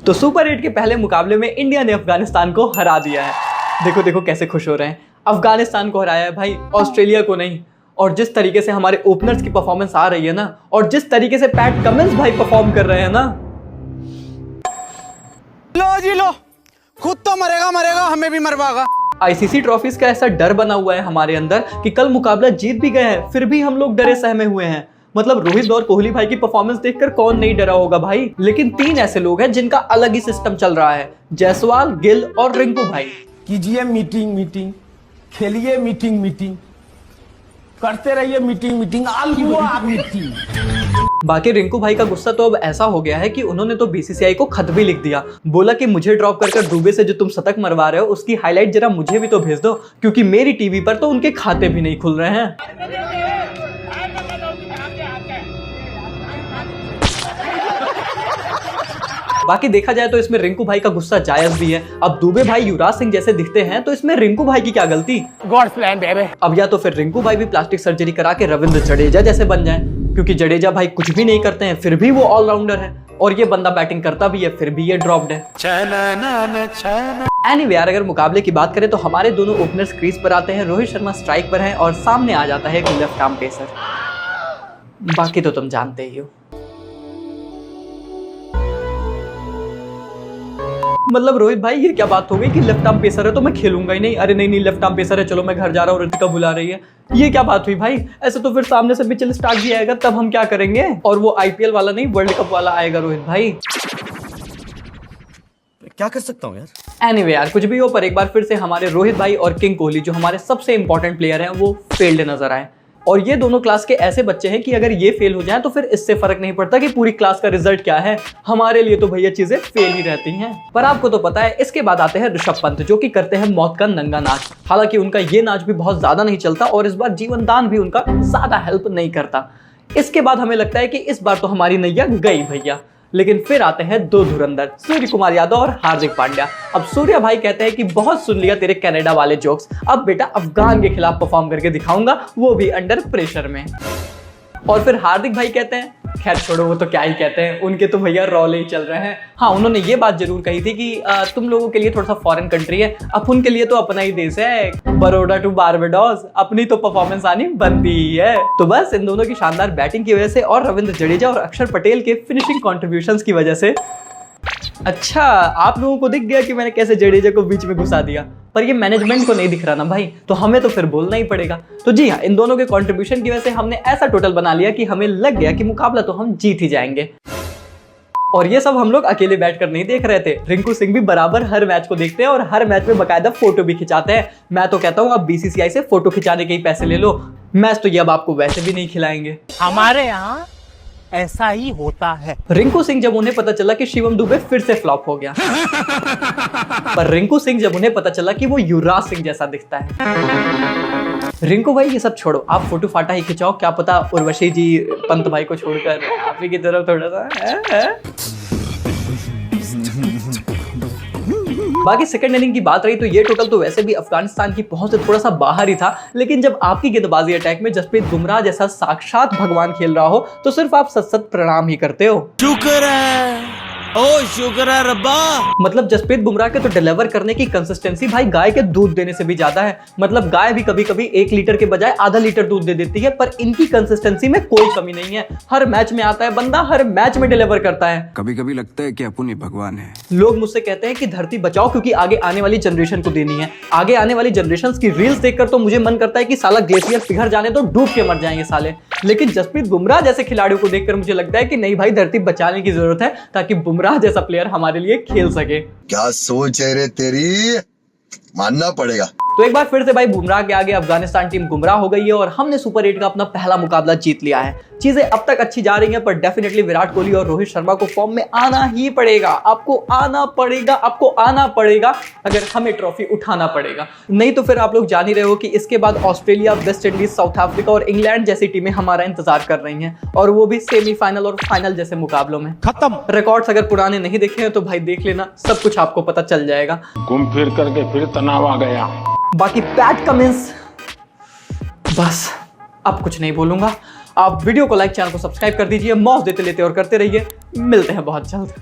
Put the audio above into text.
तो सुपर 8 के पहले मुकाबले में इंडिया ने अफगानिस्तान को हरा दिया है। देखो देखो कैसे खुश हो रहे हैं। अफगानिस्तान को हराया है भाई, ऑस्ट्रेलिया को नहीं। और जिस तरीके से हमारे ओपनर्स की परफॉर्मेंस आ रही है ना, और जिस तरीके से पैट कमिंस भाई परफॉर्म कर रहे हैं ना, लो जी लो, खुद तो मरेगा मरेगा, हमें भी मरवाएगा। आईसीसी ट्रॉफीज का ऐसा डर बना हुआ है हमारे अंदर कि कल मुकाबला जीत भी गए हैं, फिर भी हम लोग डरे सहमे हुए हैं। मतलब रोहित और कोहली भाई की परफॉर्मेंस देखकर कौन नहीं डरा होगा भाई। लेकिन 3 ऐसे लोग हैं जिनका अलग ही सिस्टम चल रहा है, जायसवाल, गिल और रिंकू भाई। कीजिए मीटिंग मीटिंग, खेलिए मीटिंग मीटिंग, करते रहिए मीटिंग मीटिंग, आलबुआ मीटिंग। बाकी रिंकू भाई का गुस्सा तो अब ऐसा हो गया है कि उन्होंने तो बीसीसीआई को खत भी लिख दिया। बोला कि मुझे ड्रॉप कर दुबे से जो तुम शतक मरवा रहे हो उसकी हाईलाइट जरा मुझे भी तो भेज दो, क्योंकि मेरी टीवी पर तो उनके खाते भी नहीं खुल रहे हैं। बाकी देखा जाए तो इसमें रिंकू भाई का गुस्सा जायज भी है। अब दुबे भाई युवराज सिंह जैसे दिखते हैं तो इसमें रिंकू भाई की क्या गलती। God's plan baby. अब या तो फिर रिंकू भाई भी प्लास्टिक सर्जरी करा के रविंद्र जडेजा जैसे बन जाएं, क्योंकि जडेजा भाई कुछ भी नहीं करते हैं फिर भी वो ऑलराउंडर है, और ये बंदा बैटिंग करता भी है फिर भी ये ड्रॉप्ड है। एनीवे यार, अगर मुकाबले की बात करें तो हमारे दोनों ओपनर्स क्रीज पर आते हैं, रोहित शर्मा स्ट्राइक पर हैं और सामने आ जाता है एक लेफ्ट आर्म पेसर। बाकी तो तुम जानते ही हो। मतलब रोहित भाई ये क्या बात हो गई कि लेफ्ट आर्म पेसर है तो मैं खेलूंगा ही नहीं। अरे नहीं नहीं, लेफ्ट आर्म पेसर है, चलो मैं घर जा रहा हूँ, ऋतिका बुला रही है। ये क्या बात हुई भाई? ऐसे तो फिर सामने से मिचेल स्टार्क भी आएगा, तब हम क्या करेंगे? और वो आईपीएल वाला नहीं, वर्ल्ड कप वाला आएगा रोहित भाई। क्या कर सकता हूँ यार। एनीवे यार, कुछ भी हो, पर एक बार फिर से हमारे रोहित भाई और किंग कोहली जो हमारे सबसे इंपॉर्टेंट प्लेयर हैं वो फेल्ड नजर आए। और ये दोनों क्लास के ऐसे बच्चे हैं कि अगर ये फेल हो जाए तो फिर इससे फर्क नहीं पड़ता कि पूरी क्लास का रिजल्ट क्या है। हमारे लिए तो भैया चीजें फेल ही रहती हैं। पर आपको तो पता है, इसके बाद आते हैं ऋषभ पंत जो कि करते हैं मौत का नंगा नाच। हालांकि उनका ये नाच भी बहुत ज्यादा नहीं चलता और इस बार जीवन दान भी उनका ज्यादा हेल्प नहीं करता। इसके बाद हमें लगता है कि इस बार तो हमारी नैया गई भैया। लेकिन फिर आते हैं 2 धुरंधर, सूर्य कुमार यादव और हार्दिक पांड्या। अब सूर्य भाई कहते हैं कि बहुत सुन लिया तेरे कनाडा वाले जोक्स, अब बेटा अफगान के खिलाफ परफॉर्म करके दिखाऊंगा, वो भी अंडर प्रेशर में। और फिर हार्दिक भाई कहते हैं, खैर छोड़ो वो तो क्या ही कहते हैं, उनके तो भैया रौले ही चल रहे हैं। हाँ, उन्होंने ये बात जरूर कही थी कि तुम लोगों के लिए थोड़ा सा फॉरेन कंट्री है, अपन के लिए तो अपना ही देश है, बरोडा टू बारबाडोस, अपनी तो परफॉर्मेंस आनी बनती ही है। तो बस इन दोनों की शानदार बैटिंग की वजह से और रविंद्र जडेजा और अक्षर पटेल के फिनिशिंग कॉन्ट्रीब्यूशंस की वजह से। अच्छा, आप लोगों को दिख गया कि मैंने कैसे जडेजा को बीच में घुसा दिया, पर ये मैनेजमेंट को नहीं दिख रहा ना भाई, तो हमें तो फिर बोलना ही पड़ेगा। तो जी हाँ, इन दोनों के कंट्रीब्यूशन की वजह से हमने ऐसा टोटल बना लिया कि हमें लग गया कि मुकाबला तो हम जीत ही जाएंगे। और ये सब हम लोग अकेले बैठकर नहीं देख रहे थे, रिंकू सिंह भी बराबर हर मैच को देखते हैं और हर मैच में बकायदा फोटो भी खिंचाते हैं। मैं तो कहता हूँ अब बीसीसीआई से फोटो खिंचाने के ही पैसे ले लो, मैच तो ये अब आपको वैसे भी नहीं खिलाएंगे। हमारे यहाँ ऐसा ही होता है। रिंकू सिंह जब उन्हें पता चला कि शिवम दुबे फिर से फ्लॉप हो गया, पर रिंकू सिंह जब उन्हें पता चला कि वो युवराज सिंह जैसा दिखता है। रिंकू भाई ये सब छोड़ो, आप फोटो फाटा ही खिंचाओ, क्या पता उर्वशी जी पंत भाई को छोड़कर आप ही की तरफ थोड़ा सा बाकी सेकंड इनिंग की बात रही तो ये टोटल तो वैसे भी अफगानिस्तान की पहुंच से थोड़ा सा बाहर ही था। लेकिन जब आपकी गेंदबाजी अटैक में जसप्रीत बुमराह जैसा साक्षात भगवान खेल रहा हो तो सिर्फ आप सत प्रणाम ही करते हो। शुक्र है, ओ शुक्र है रब्बा। मतलब जसप्रीत बुमराह के तो डिलीवर करने की कंसिस्टेंसी भाई गाय के दूध देने से भी ज्यादा है। मतलब गाय भी कभी कभी 1 लीटर के बजाय आधा लीटर दूध दे देती है, पर इनकी कंसिस्टेंसी में कोई कमी नहीं है। हर मैच में आता है बंदा, हर मैच में डिलीवर करता है। कभी कभी लगता है कि अपन ही भगवान है। लोग मुझसे कहते हैं कि धरती बचाओ क्योंकि आगे आने वाली जनरेशन को देनी है। आगे आने वाली जनरेशन की रील्स देखकर तो मुझे मन करता है कि साला ग्लेशियर पिघल जाने तो डूब के मर जाएंगे साले। लेकिन जसप्रीत बुमराह जैसे खिलाड़ियों को देखकर मुझे लगता है कि नहीं भाई, धरती बचाने की जरूरत है ताकि बुमराह जैसा प्लेयर हमारे लिए खेल सके। क्या सोच है रे तेरी, मानना पड़ेगा। तो एक बार फिर से भाई बुमराह के आगे अफगानिस्तान टीम गुमराह हो गई है और हमने सुपर 8 का अपना पहला मुकाबला जीत लिया है। चीजें अब तक अच्छी जा रही हैं, पर डेफिनेटली विराट कोहली और रोहित शर्मा को फॉर्म में आना ही पड़ेगा। आपको आना पड़ेगा, आपको आना पड़ेगा, अगर हमें ट्रॉफी उठाना पड़ेगा। नहीं तो फिर आप लोग जान ही रहे हो कि इसके बाद Australia, West Indies, south Africa और इंग्लैंड जैसी टीमें हमारा इंतजार कर रही हैं, और वो भी सेमीफाइनल और फाइनल जैसे मुकाबलों में। खत्म। रिकॉर्ड्स अगर पुराने नहीं देखे हैं तो भाई देख लेना, सब कुछ आपको पता चल जाएगा। घूम फिर करके फिर तनाव आ गया। बाकी पैट कमिंस, बस अब कुछ नहीं बोलूंगा। आप वीडियो को लाइक, चैनल को सब्सक्राइब कर दीजिए, मौज देते लेते और करते रहिए। मिलते हैं बहुत जल्द।